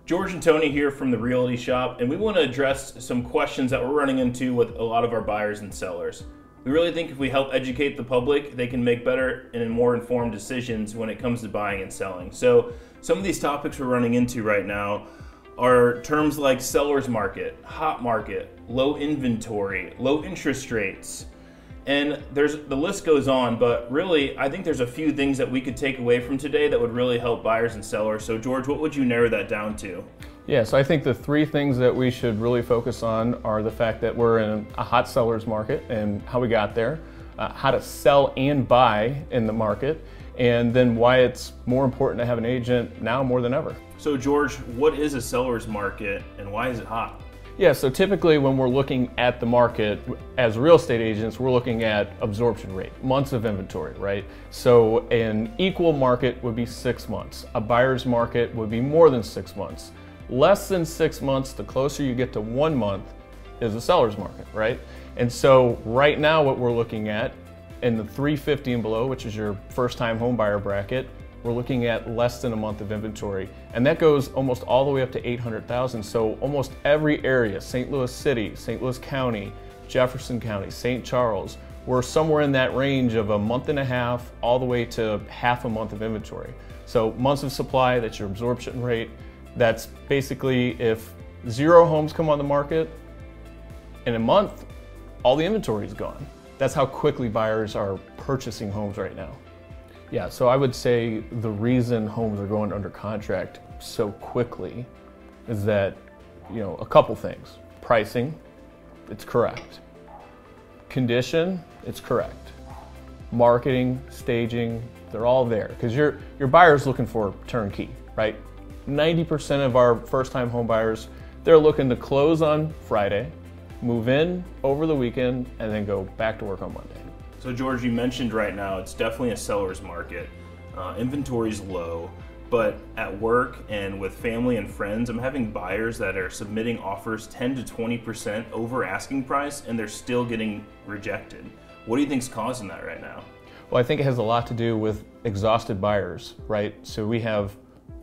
George and Tony here from the Realty Shop, and we want to address some questions that we're running into with a lot of our buyers and sellers. We really think if we help educate the public, they can make better and more informed decisions when it comes to buying and selling. So some of these topics we're running into right now are terms like seller's market, hot market, low inventory, low interest rates, and the list goes on, but really I think there's a few things that we could take away from today that would really help buyers and sellers. So George, what would you narrow that down to? Yeah, so I think the three things that we should really focus on are the fact that we're in a hot seller's market and how we got there, how to sell and buy in the market, and then why it's more important to have an agent now more than ever. So George, what is a seller's market and why is it hot? Yeah, so typically when we're looking at the market as real estate agents, we're looking at absorption rate, months of inventory, right? So an equal market would be 6 months. A buyer's market would be more than 6 months. Less than 6 months, the closer you get to 1 month, is a seller's market, right? And so right now what we're looking at in the 350 and below, which is your first time home buyer bracket, we're looking at less than a month of inventory. And that goes almost all the way up to 800,000. So almost every area, St. Louis City, St. Louis County, Jefferson County, St. Charles, we're somewhere in that range of a month and a half all the way to half a month of inventory. So months of supply, that's your absorption rate. That's basically if 0 homes come on the market in a month, all the inventory is gone. That's how quickly buyers are purchasing homes right now. Yeah, so I would say the reason homes are going under contract so quickly is that, a couple things. Pricing, it's correct. Condition, it's correct. Marketing, staging, they're all there because your buyer's looking for turnkey, right? 90% of our first-time home buyers, they're looking to close on Friday, move in over the weekend, and then go back to work on Monday. So George, you mentioned right now it's definitely a seller's market. Inventory's low, but at work and with family and friends, I'm having buyers that are submitting offers 10 to 20% over asking price, and they're still getting rejected. What do you think's causing that right now? Well, I think it has a lot to do with exhausted buyers, right? So we have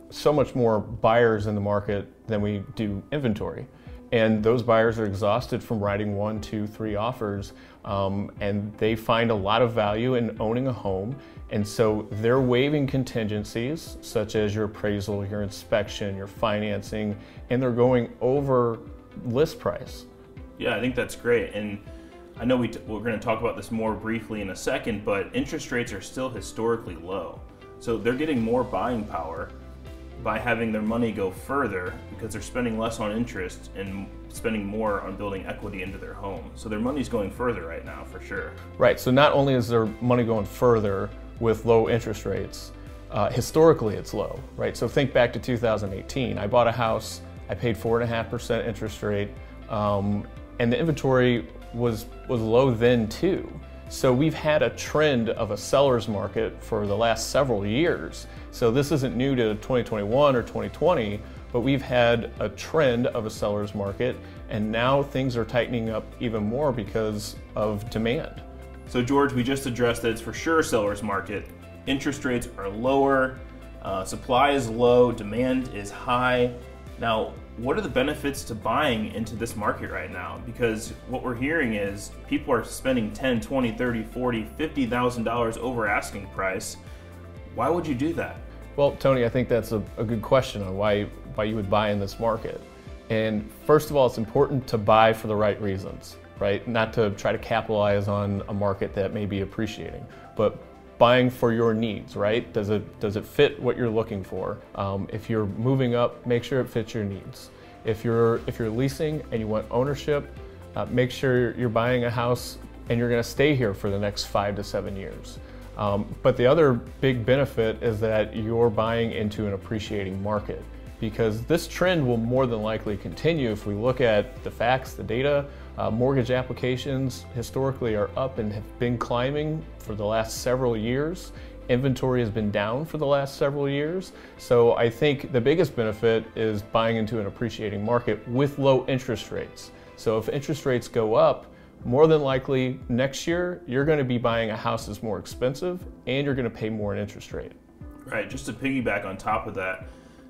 so much more buyers in the market than we do inventory. And those buyers are exhausted from writing 1, 2, 3 offers, and they find a lot of value in owning a home. And so they're waiving contingencies, such as your appraisal, your inspection, your financing, and they're going over list price. Yeah, I think that's great. And I know we're going to talk about this more briefly in a second, but interest rates are still historically low. So they're getting more buying power by having their money go further because they're spending less on interest and spending more on building equity into their home. So their money's going further right now for sure. Right, so not only is their money going further with low interest rates, historically it's low, right? So think back to 2018. I bought a house, I paid 4.5% interest rate, and the inventory was low then too. So we've had a trend of a seller's market for the last several years. So this isn't new to 2021 or 2020, but we've had a trend of a seller's market, and now things are tightening up even more because of demand. So George, we just addressed that it's for sure a seller's market. Interest rates are lower, supply is low, demand is high. Now, what are the benefits to buying into this market right now? Because what we're hearing is people are spending $10, $20, $30, $40, $50,000 over asking price. Why would you do that? Well, Tony, I think that's a good question on why you would buy in this market. And first of all, it's important to buy for the right reasons, right? Not to try to capitalize on a market that may be appreciating, but buying for your needs, right? Does it fit what you're looking for? If you're moving up, make sure it fits your needs. If you're leasing and you want ownership, make sure you're buying a house and you're going to stay here for the next 5 to 7 years. But the other big benefit is that you're buying into an appreciating market, because this trend will more than likely continue. If we look at the facts, the data, mortgage applications historically are up and have been climbing for the last several years. Inventory has been down for the last several years. So I think the biggest benefit is buying into an appreciating market with low interest rates. So if interest rates go up, more than likely next year, you're going to be buying a house that's more expensive and you're going to pay more in interest rate. Right, just to piggyback on top of that,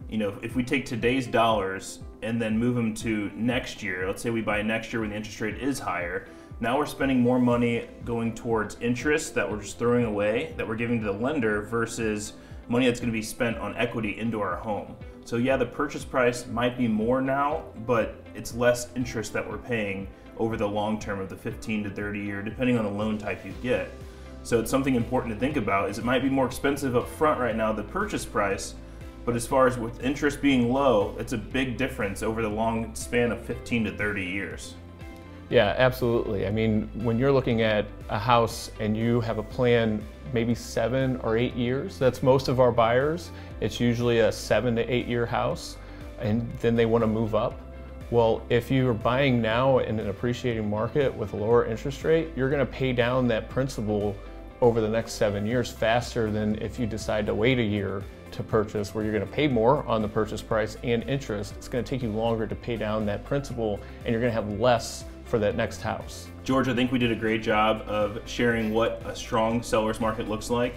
You know, if we take today's dollars and then move them to next year, let's say we buy next year when the interest rate is higher, now we're spending more money going towards interest that we're just throwing away, that we're giving to the lender, versus money that's going to be spent on equity into our home. So yeah, the purchase price might be more now, but it's less interest that we're paying over the long term of the 15 to 30 year, depending on the loan type you get. So it's something important to think about, is it might be more expensive up front right now, the purchase price, but as far as with interest being low, it's a big difference over the long span of 15 to 30 years. Yeah, absolutely. I mean, when you're looking at a house and you have a plan maybe 7 or 8 years, that's most of our buyers. It's usually a 7 to 8 year house, and then they want to move up. Well, if you're buying now in an appreciating market with a lower interest rate, you're going to pay down that principal over the next 7 years faster than if you decide to wait a year to purchase, where you're going to pay more on the purchase price and interest. It's going to take you longer to pay down that principal, and you're going to have less for that next house. George, I think we did a great job of sharing what a strong seller's market looks like,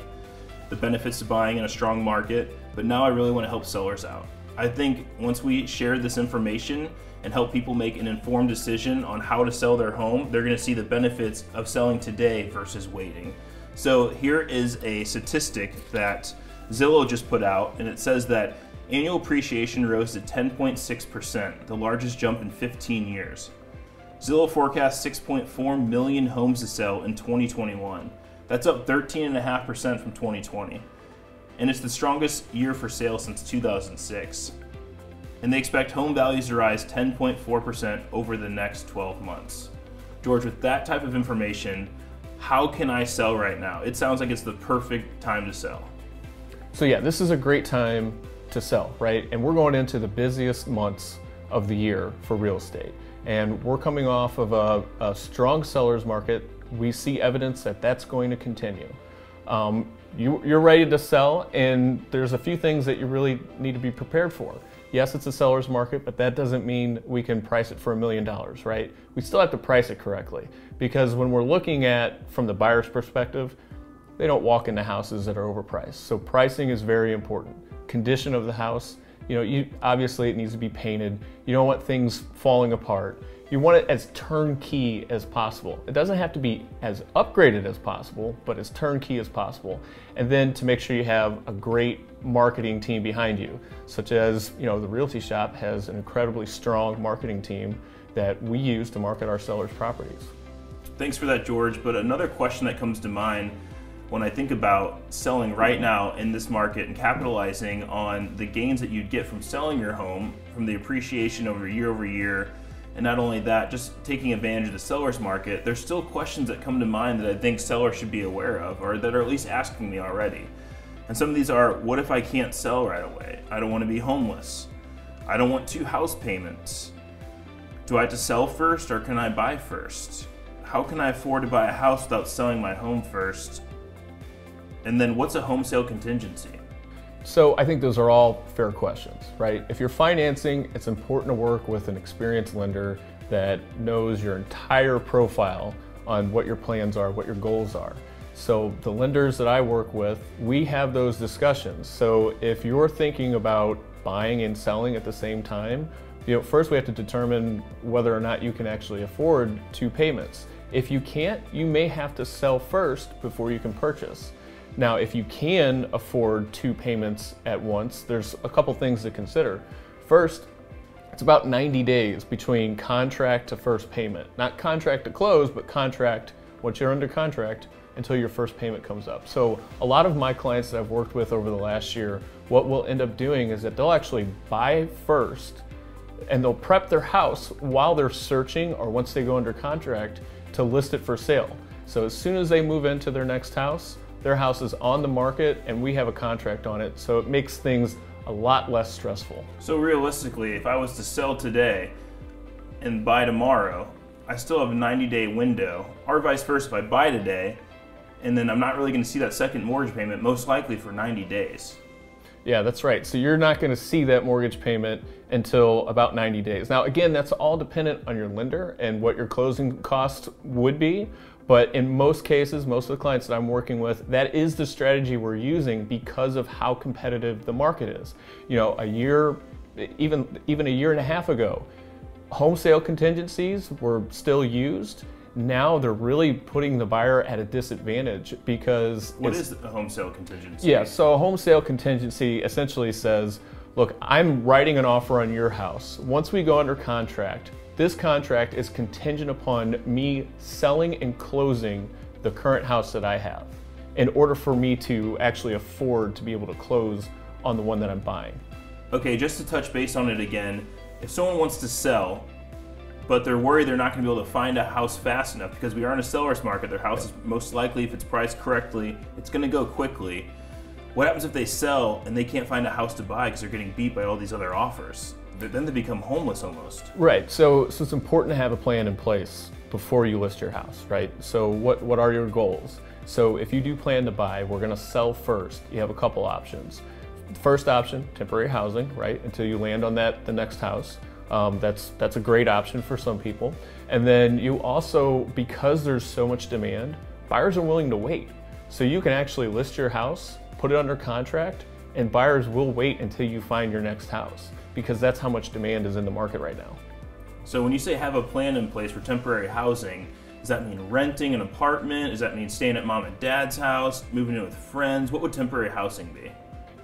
the benefits of buying in a strong market, but now I really want to help sellers out. I think once we share this information and help people make an informed decision on how to sell their home, they're going to see the benefits of selling today versus waiting. So here is a statistic that Zillow just put out, and it says that annual appreciation rose to 10.6%, the largest jump in 15 years. Zillow forecasts 6.4 million homes to sell in 2021. That's up 13.5% from 2020. And it's the strongest year for sales since 2006. And they expect home values to rise 10.4% over the next 12 months. George, with that type of information, how can I sell right now? It sounds like it's the perfect time to sell. So yeah, this is a great time to sell, right? And we're going into the busiest months of the year for real estate. And we're coming off of a strong seller's market. We see evidence that that's going to continue. You're ready to sell, and there's a few things that you really need to be prepared for. Yes, it's a seller's market, but that doesn't mean we can price it for $1 million, right? We still have to price it correctly, because when we're looking at from the buyer's perspective, they don't walk into houses that are overpriced. So pricing is very important. Condition of the house, obviously it needs to be painted. You don't want things falling apart. You want it as turnkey as possible. It doesn't have to be as upgraded as possible, but as turnkey as possible. And then to make sure you have a great marketing team behind you, such as, the Realty shop has an incredibly strong marketing team that we use to market our sellers' properties. Thanks for that, George. But another question that comes to mind when I think about selling right now in this market and capitalizing on the gains that you'd get from selling your home, from the appreciation over year, and not only that, just taking advantage of the seller's market, there's still questions that come to mind that I think sellers should be aware of, or that are at least asking me already. And some of these are, what if I can't sell right away? I don't want to be homeless. I don't want 2 house payments. Do I have to sell first, or can I buy first? How can I afford to buy a house without selling my home first? And then what's a home sale contingency? So I think those are all fair questions, right? If you're financing, it's important to work with an experienced lender that knows your entire profile on what your plans are, what your goals are. So the lenders that I work with, we have those discussions. So if you're thinking about buying and selling at the same time, first we have to determine whether or not you can actually afford 2 payments. If you can't, you may have to sell first before you can purchase. Now, if you can afford 2 payments at once, there's a couple things to consider. First, it's about 90 days between contract to first payment. Not contract to close, but contract, once you're under contract, until your first payment comes up. So a lot of my clients that I've worked with over the last year, what we'll end up doing is that they'll actually buy first, and they'll prep their house while they're searching, or once they go under contract, to list it for sale. So as soon as they move into their next house, their house is on the market and we have a contract on it, so it makes things a lot less stressful. So realistically, if I was to sell today and buy tomorrow, I still have a 90-day window, or vice versa, if I buy today, and then I'm not really going to see that second mortgage payment most likely for 90 days. Yeah, that's right. So you're not going to see that mortgage payment until about 90 days. Now, again, that's all dependent on your lender and what your closing costs would be. But in most cases, most of the clients that I'm working with, that is the strategy we're using because of how competitive the market is. You know, even a year and a half ago, home sale contingencies were still used. Now they're really putting the buyer at a disadvantage because what is a home sale contingency? Yeah, so a home sale contingency essentially says, look, I'm writing an offer on your house. Once we go under contract, this contract is contingent upon me selling and closing the current house that I have in order for me to actually afford to be able to close on the one that I'm buying. Okay, just to touch base on it again, if someone wants to sell, but they're worried they're not going to be able to find a house fast enough because we are in a seller's market, their house is most likely, if it's priced correctly, it's going to go quickly. What happens if they sell and they can't find a house to buy because they're getting beat by all these other offers? Then they become homeless almost. Right, so it's important to have a plan in place before you list your house, right? So what are your goals? So if you do plan to buy, we're gonna sell first. You have a couple options. First option, temporary housing, right? Until you land on the next house. That's a great option for some people. And then you also, because there's so much demand, buyers are willing to wait. So you can actually list your house, put it under contract, and buyers will wait until you find your next house because that's how much demand is in the market right now. So when you say have a plan in place for temporary housing, does that mean renting an apartment? Does that mean staying at mom and dad's house, moving in with friends? What would temporary housing be?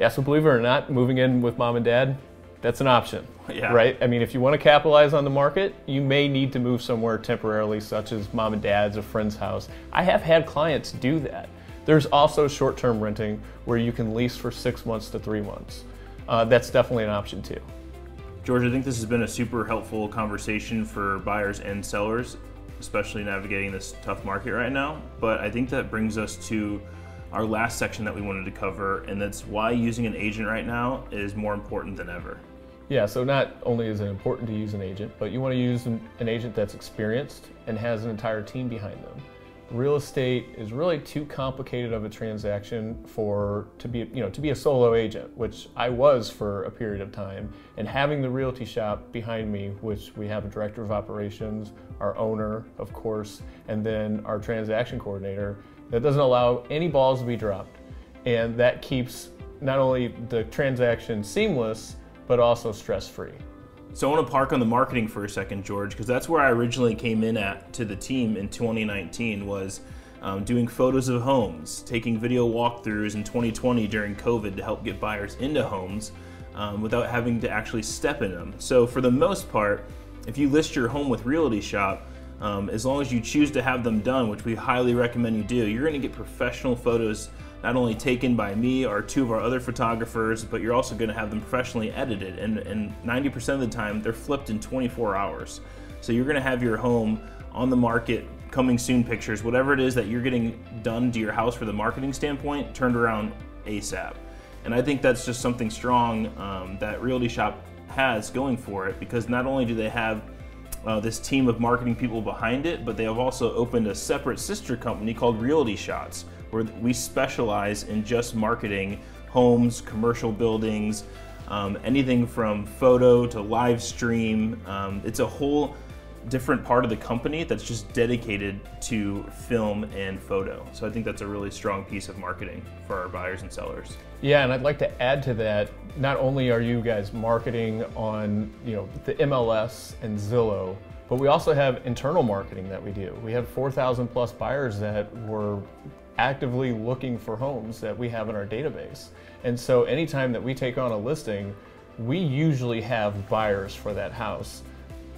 Yeah, so believe it or not, moving in with mom and dad, that's an option, yeah. Right? I mean, if you want to capitalize on the market, you may need to move somewhere temporarily, such as mom and dad's or friend's house. I have had clients do that. There's also short-term renting where you can lease for 6 months to 3 months. That's definitely an option too. George, I think this has been a super helpful conversation for buyers and sellers, especially navigating this tough market right now. But I think that brings us to our last section that we wanted to cover, and that's why using an agent right now is more important than ever. Yeah, so not only is it important to use an agent, but you want to use an agent that's experienced and has an entire team behind them. Real estate is really too complicated of a transaction to be a solo agent, which I was for a period of time. And having the Realty shop behind me, which we have a director of operations, our owner, of course, and then our transaction coordinator, that doesn't allow any balls to be dropped. And that keeps not only the transaction seamless, but also stress-free. So I want to park on the marketing for a second, George, because that's where I originally came in to the team in 2019 was doing photos of homes, taking video walkthroughs in 2020 during COVID to help get buyers into homes without having to actually step in them. So for the most part, if you list your home with Realty Shop, as long as you choose to have them done, which we highly recommend you do, you're going to get professional photos not only taken by me or 2 of our other photographers, but you're also going to have them professionally edited, and 90% of the time they're flipped in 24 hours. So you're going to have your home on the market, coming soon pictures, whatever it is that you're getting done to your house for the marketing standpoint, turned around ASAP. And I think that's just something strong that Realty Shop has going for it, because not only do they have this team of marketing people behind it, but they have also opened a separate sister company called Realty Shots, where we specialize in just marketing homes, commercial buildings, anything from photo to live stream. It's a whole different part of the company that's just dedicated to film and photo. So I think that's a really strong piece of marketing for our buyers and sellers. Yeah, and I'd like to add to that, not only are you guys marketing on the MLS and Zillow, but we also have internal marketing that we do. We have 4,000 plus buyers that were actively looking for homes that we have in our database. And so anytime that we take on a listing, we usually have buyers for that house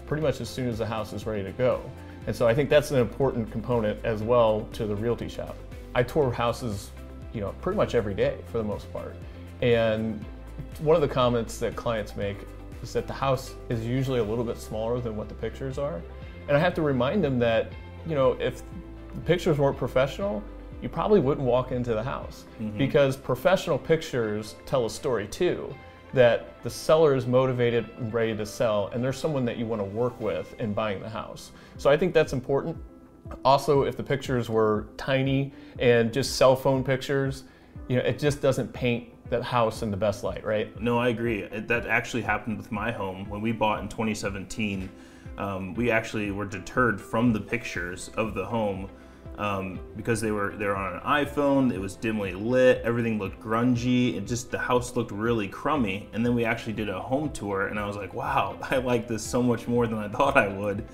pretty much as soon as the house is ready to go. And so I think that's an important component as well to the Realty Shop. I tour houses, pretty much every day for the most part. And one of the comments that clients make is that the house is usually a little bit smaller than what the pictures are. And I have to remind them that, if the pictures weren't professional, you probably wouldn't walk into the house, because professional pictures tell a story too, that the seller is motivated and ready to sell, and there's someone that you want to work with in buying the house. So I think that's important. Also, if the pictures were tiny and just cell phone pictures, it just doesn't paint that house in the best light, right? No, I agree. That actually happened with my home. When we bought in 2017, we actually were deterred from the pictures of the home because they were on an iPhone. It was dimly lit, everything looked grungy, and just the house looked really crummy. And then we actually did a home tour, and I was like, wow, I like this so much more than I thought I would.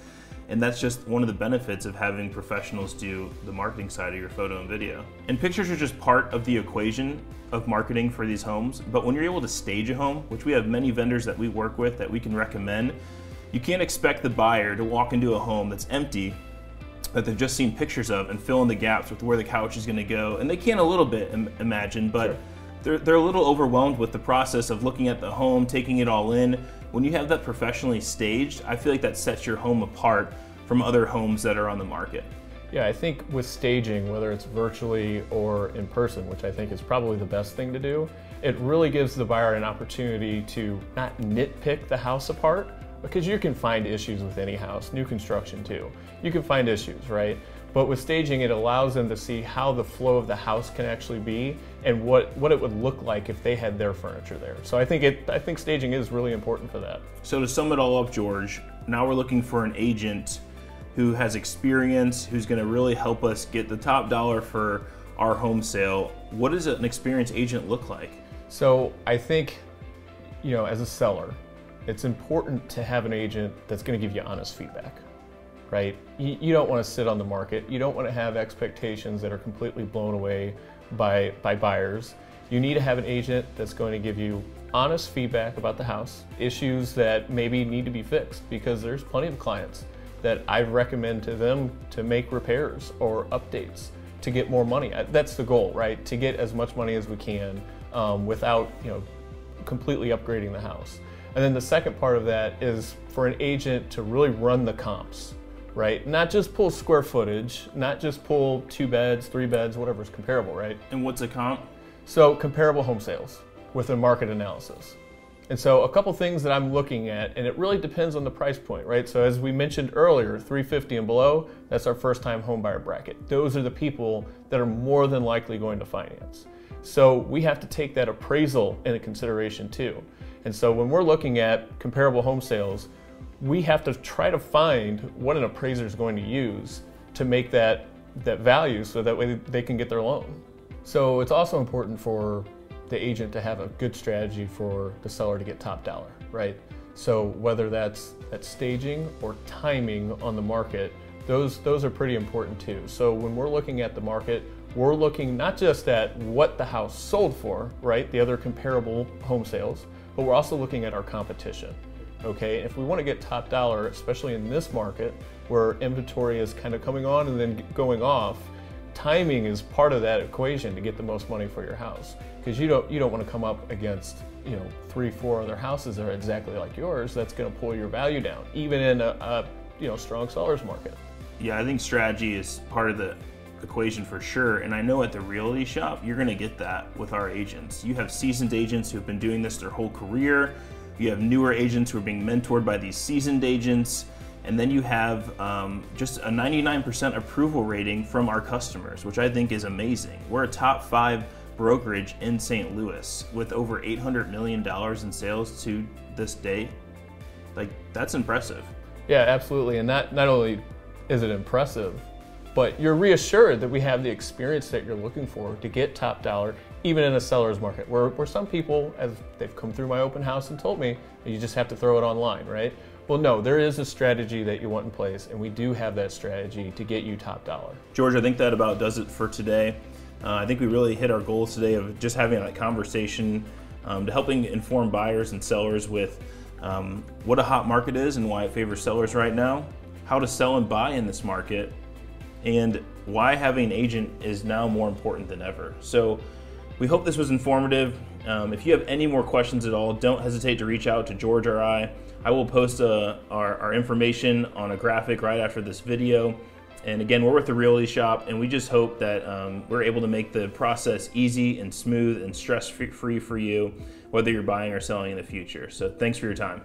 And that's just one of the benefits of having professionals do the marketing side of your photo and video. And pictures are just part of the equation of marketing for these homes. But when you're able to stage a home, which we have many vendors that we work with that we can recommend, you can't expect the buyer to walk into a home that's empty, that they've just seen pictures of, and fill in the gaps with where the couch is gonna go. And they can a little bit imagine, but sure, they're a little overwhelmed with the process of looking at the home, taking it all in. When you have that professionally staged, I feel like that sets your home apart from other homes that are on the market. Yeah, I think with staging, whether it's virtually or in person, which I think is probably the best thing to do, it really gives the buyer an opportunity to not nitpick the house apart, because you can find issues with any house, new construction too. You can find issues, right? But with staging, it allows them to see how the flow of the house can actually be and what it would look like if they had their furniture there. So I think staging is really important for that. So to sum it all up, George, now we're looking for an agent who has experience, who's gonna really help us get the top dollar for our home sale. What does an experienced agent look like? So I think, as a seller, it's important to have an agent that's gonna give you honest feedback. Right? You don't want to sit on the market. You don't want to have expectations that are completely blown away by buyers. You need to have an agent that's going to give you honest feedback about the house, issues that maybe need to be fixed, because there's plenty of clients that I recommend to them to make repairs or updates to get more money. That's the goal, right? To get as much money as we can without completely upgrading the house. And then the second part of that is for an agent to really run the comps. Right? Not just pull square footage, not just pull 2 beds, 3 beds, whatever's comparable, right? And what's a comp? So comparable home sales with a market analysis. And so a couple things that I'm looking at, and it really depends on the price point, right? So as we mentioned earlier, $350 and below, that's our first time home buyer bracket. Those are the people that are more than likely going to finance. So we have to take that appraisal into consideration too. And so when we're looking at comparable home sales, we have to try to find what an appraiser is going to use to make that value so that way they can get their loan. So it's also important for the agent to have a good strategy for the seller to get top dollar, right? So whether that's staging or timing on the market, those are pretty important too. So when we're looking at the market, we're looking not just at what the house sold for, right? The other comparable home sales, but we're also looking at our competition. Okay, if we want to get top dollar, especially in this market where inventory is kind of coming on and then going off, timing is part of that equation to get the most money for your house. Because you don't want to come up against 3, 4 other houses that are exactly like yours. That's going to pull your value down, even in a strong seller's market. Yeah, I think strategy is part of the equation for sure. And I know at the Realty shop, you're going to get that with our agents. You have seasoned agents who have been doing this their whole career. You have newer agents who are being mentored by these seasoned agents. And then you have just a 99% approval rating from our customers, which I think is amazing. We're a top 5 brokerage in St. Louis with over $800 million in sales to this day. Like, that's impressive. Yeah, absolutely. And not only is it impressive, but you're reassured that we have the experience that you're looking for to get top dollar, even in a seller's market, where some people, as they've come through my open house and told me, you just have to throw it online, right? Well, no, there is a strategy that you want in place, and we do have that strategy to get you top dollar. George, I think that about does it for today. I think we really hit our goals today of just having a conversation to helping inform buyers and sellers with what a hot market is and why it favors sellers right now, how to sell and buy in this market, and why having an agent is now more important than ever. So we hope this was informative. If you have any more questions at all, don't hesitate to reach out to George or I. I will post our information on a graphic right after this video. And again, we're with the Realty Shop, and we just hope that we're able to make the process easy and smooth and stress-free for you, whether you're buying or selling in the future. So thanks for your time.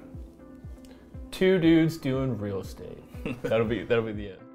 2 dudes doing real estate. That'll be the end.